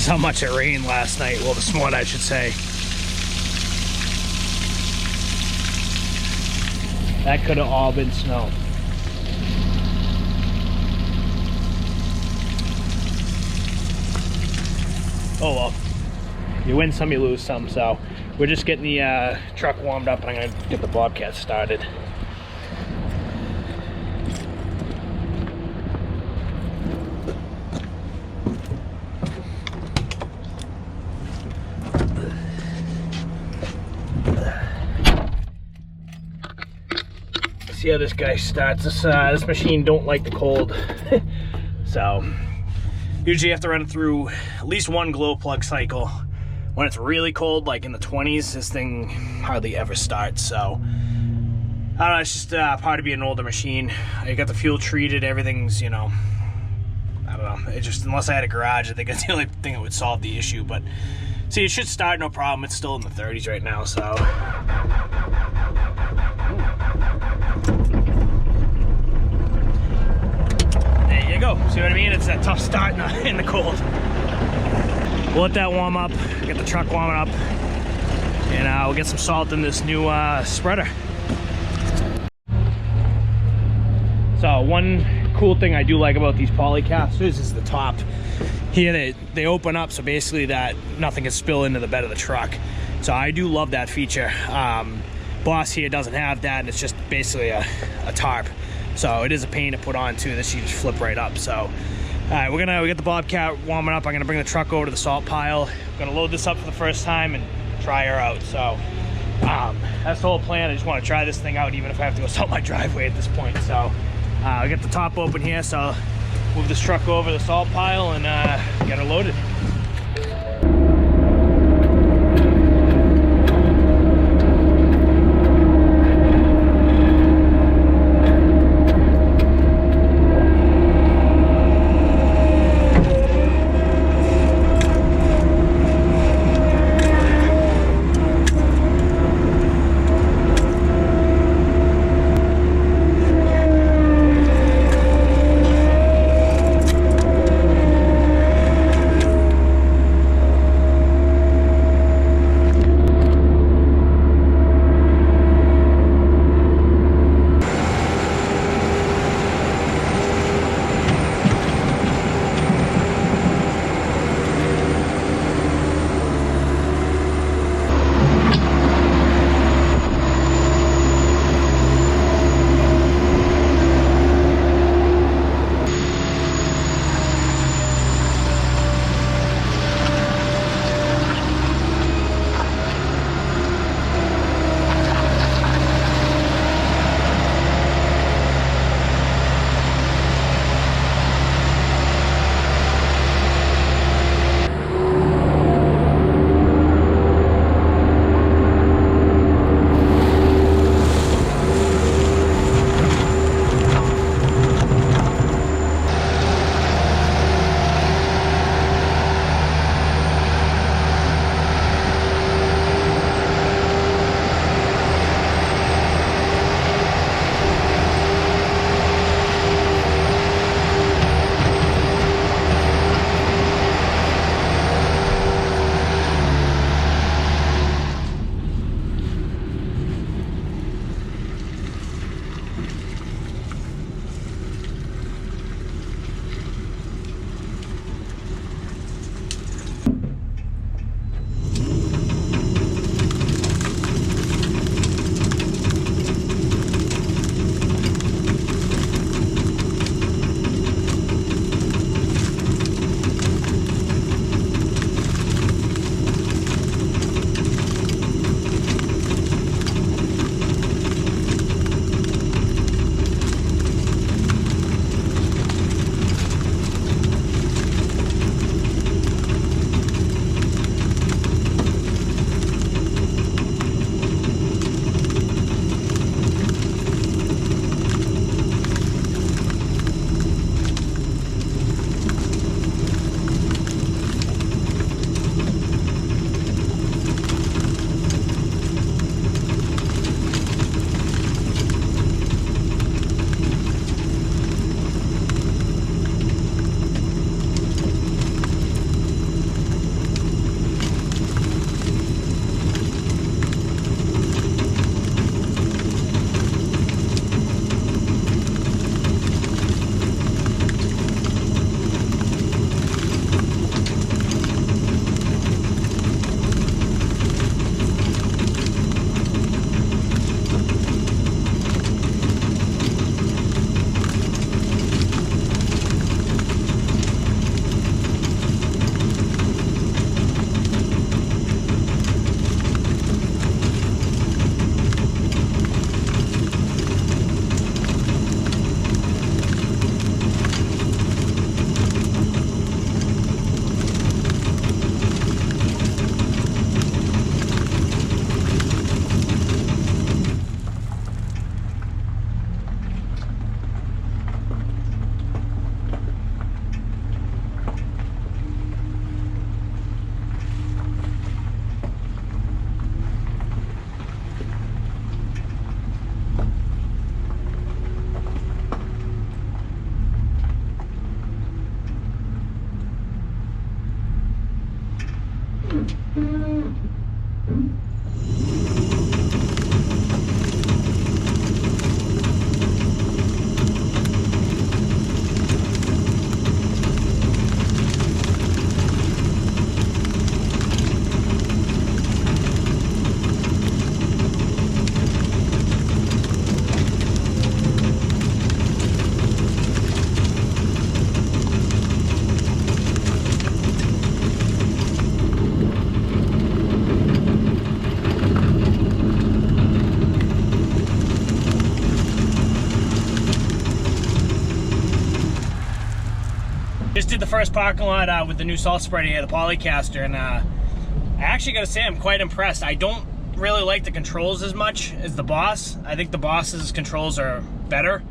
is how much it rained last night. Well, this morning, I should say. That could have all been snow. Oh well, you win some, you lose some. So we're just getting the truck warmed up, and I'm gonna get the Bobcat started. See how this guy starts. This machine don't like the cold. So usually you have to run it through at least one glow plug cycle. When it's really cold, like in the 20s, this thing hardly ever starts. So I don't know, it's just part of being an older machine. You got the fuel treated, everything's, you know, I don't know. It just, unless I had a garage, I think that's the only thing that would solve the issue. But see, it should start no problem. It's still in the 30s right now, so. There you go. See what I mean? It's that tough start in the cold. We'll let that warm up, get the truck warming up, and we'll get some salt in this new spreader. So one cool thing I do like about these Polycasters is the top. Here they open up, so basically that nothing can spill into the bed of the truck. So I do love that feature. Boss here doesn't have that, and it's just basically a tarp. So it is a pain to put on too. This you just flip right up. So all right, we get the Bobcat warming up. I'm gonna bring the truck over to the salt pile. I'm gonna load this up for the first time and try her out. So that's the whole plan. I just want to try this thing out, even if I have to go salt my driveway at this point. So I'll get the top open here. So I'll move this truck over to the salt pile and get her loaded. Just did the first parking lot with the new salt spreader here, the Polycaster, and I actually gotta say I'm quite impressed. I don't really like the controls as much as the Boss. I think the Boss's controls are better,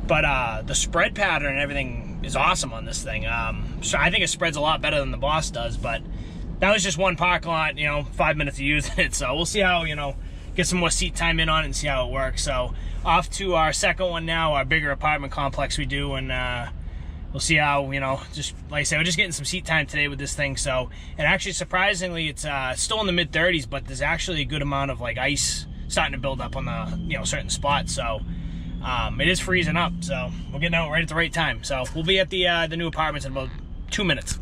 but the spread pattern and everything is awesome on this thing. So I think it spreads a lot better than the Boss does, but that was just one parking lot, you know, 5 minutes of using it. So we'll see how, you know, get some more seat time in on it and see how it works. So off to our second one now, our bigger apartment complex we do, and we'll see how, you know, just like I said, we're just getting some seat time today with this thing. So, and actually surprisingly, it's still in the mid 30s, but there's actually a good amount of like ice starting to build up on the, you know, certain spots. So it is freezing up, so we're getting out right at the right time. So we'll be at the new apartments in about 2 minutes.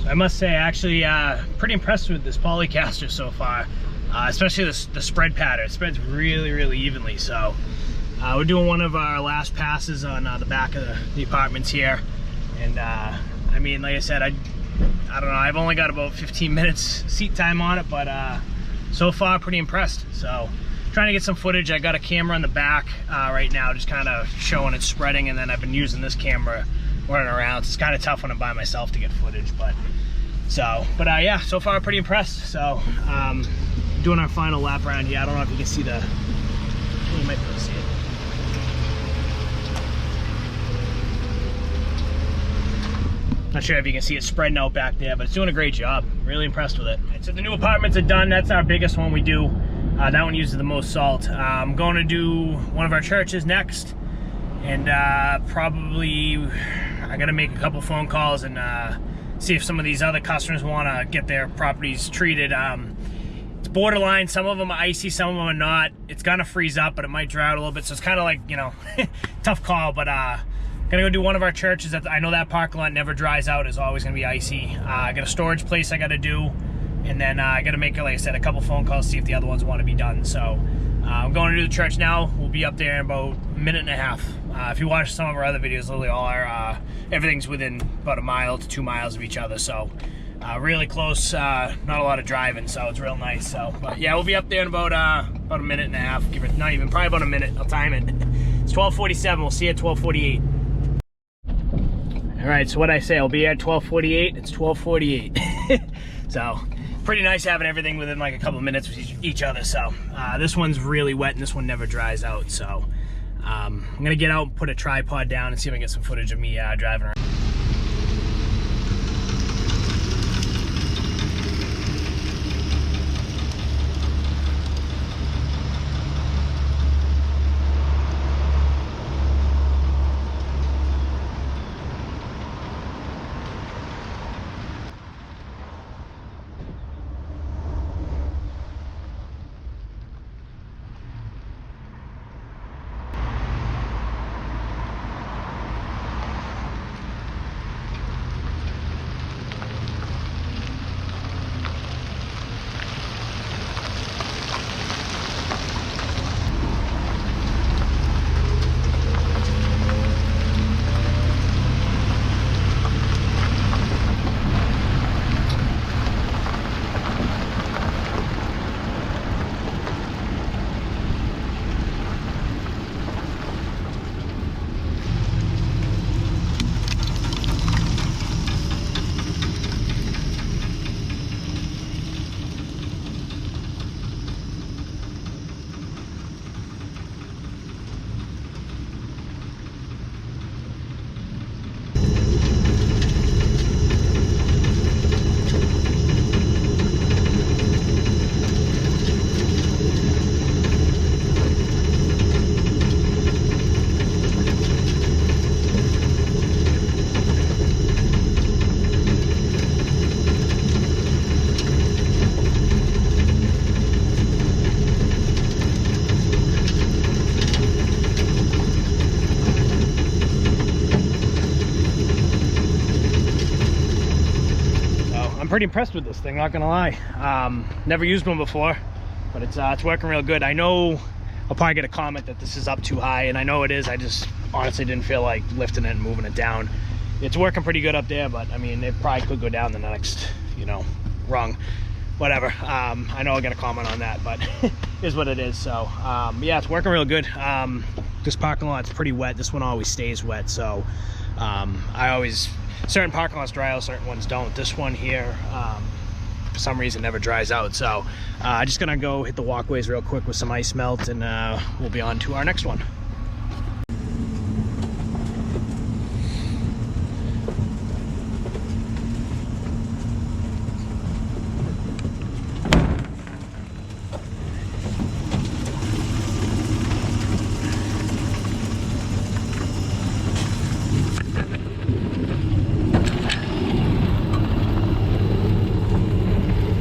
I must say, actually, pretty impressed with this Polycaster so far, especially the spread pattern. It spreads really, really evenly. So we're doing one of our last passes on the back of the apartments here, and I mean, like I said, I don't know, I've only got about 15 minutes seat time on it, but so far pretty impressed. So trying to get some footage. I got a camera in the back right now, just kind of showing it spreading, and then I've been using this camera running around. It's kind of tough when I'm by myself to get footage, but So, but yeah, so far pretty impressed. So, doing our final lap around here. I don't know if you can see the, you might be able to see it. Not sure if you can see it spreading out back there, but it's doing a great job. Really impressed with it. So the new apartments are done. That's our biggest one we do. That one uses the most salt. I'm going to do one of our churches next, and probably I got to make a couple phone calls and see if some of these other customers want to get their properties treated. It's borderline. Some of them are icy, some of them are not. It's gonna freeze up, but it might dry out a little bit. So it's kind of like, you know, tough call. But gonna go do one of our churches. That I know that parking lot never dries out. It's always gonna be icy. I got a storage place I got to do, and then I got to make, like I said, a couple phone calls, see if the other ones want to be done. So I'm going to do the church now. We'll be up there in about a minute and a half. If you watch some of our other videos, literally all our everything's within about 1 mile to 2 miles of each other. So really close. Not a lot of driving, so it's real nice. So, but yeah, we'll be up there in about a minute and a half. Give it, not even, probably about a minute. I'll time it. It's 12:47. We'll see you at 12:48. All right, so what I say, I'll be at 12:48. It's 12:48. So pretty nice having everything within like a couple of minutes with each other. So this one's really wet and this one never dries out. So I'm gonna get out and put a tripod down and see if I can get some footage of me driving around. Pretty impressed with this thing, not gonna lie. Never used one before, but it's working real good. I know I'll probably get a comment that this is up too high, and I know it is. I just honestly didn't feel like lifting it and moving it down. It's working pretty good up there, but I mean, it probably could go down the next, you know, rung, whatever. I know I'll get a comment on that, but is what it is. So yeah, it's working real good. This parking lot's pretty wet. This one always stays wet, so certain parking lots dry out, certain ones don't. This one here, for some reason, never dries out. So just gonna go hit the walkways real quick with some ice melt, and we'll be on to our next one.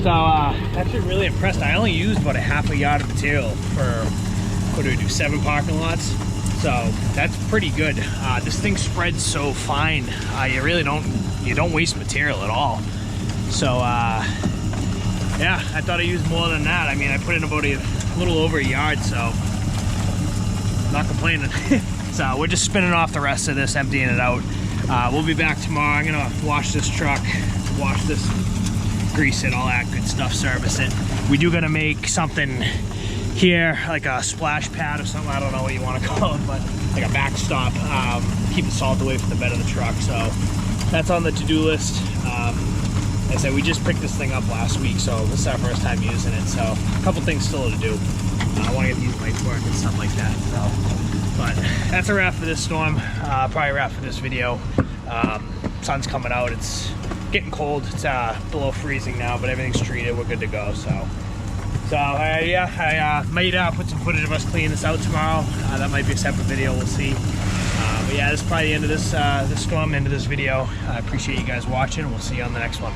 So actually really impressed. I only used about a half a yard of material for, what do we do, 7 parking lots. So that's pretty good. This thing spreads so fine. You really don't waste material at all. So yeah, I thought I used more than that. I mean, I put in about a little over a yard, so not complaining. So we're just spinning off the rest of this, emptying it out. We'll be back tomorrow. I'm gonna wash this truck, wash this, grease it, all that good stuff, service it. We do gotta make something here, like a splash pad or something. I don't know what you want to call it, but like a backstop. Keep the salt away from the bed of the truck. So that's on the to-do list. I said we just picked this thing up last week, so this is our first time using it. So a couple things still to do. I want to get these lights working and stuff like that. So, but that's a wrap for this storm. Probably a wrap for this video. Sun's coming out. It's getting cold. It's below freezing now, but everything's treated. We're good to go. So yeah, I might put some footage of us cleaning this out tomorrow. That might be a separate video. We'll see. But yeah, this is probably the end of this storm, end of this video. I appreciate you guys watching. We'll see you on the next one.